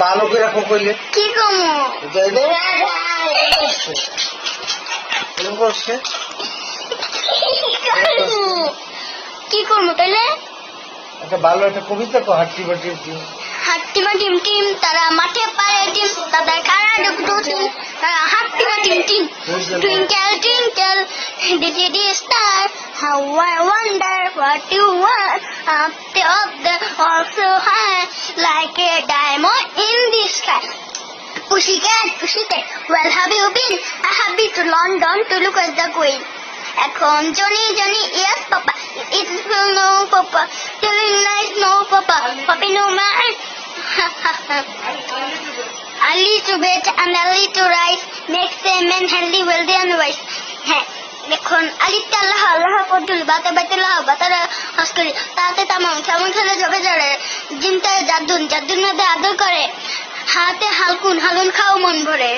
ভালো করে রাখো কইলে কি কমো করছে কি করবো তাইলে একটা ভালো একটা কবিতা কো হাট্টি বাটি হাট্টিমা টিম টিম তারা মাঠে পারে টিম তাদের কারা ডুবডু টিম তারা হাট্টিমা টিম টিম টুইঙ্কেল টুইঙ্কেল ডিডি star how I wonder what you want up the also high like a diamond in the sky pussycat well have you been I have been to London to look at the Queen এখন Johnny yes papa it is no papa telling lies no papa papi no man a little bit and a little rice makes a man healthy wealthy and wise হ্যাঁ এখন আলিটা আল্লাহ আল্লাহ পটুল বাতে বাতে লাহ বাতারা হসকরি তাতে তামাং কেমন খেলে জবে জড়ে জিনতে জাদুন মধ্যে আদর করে হাতে হালকুন খাও মন ভরে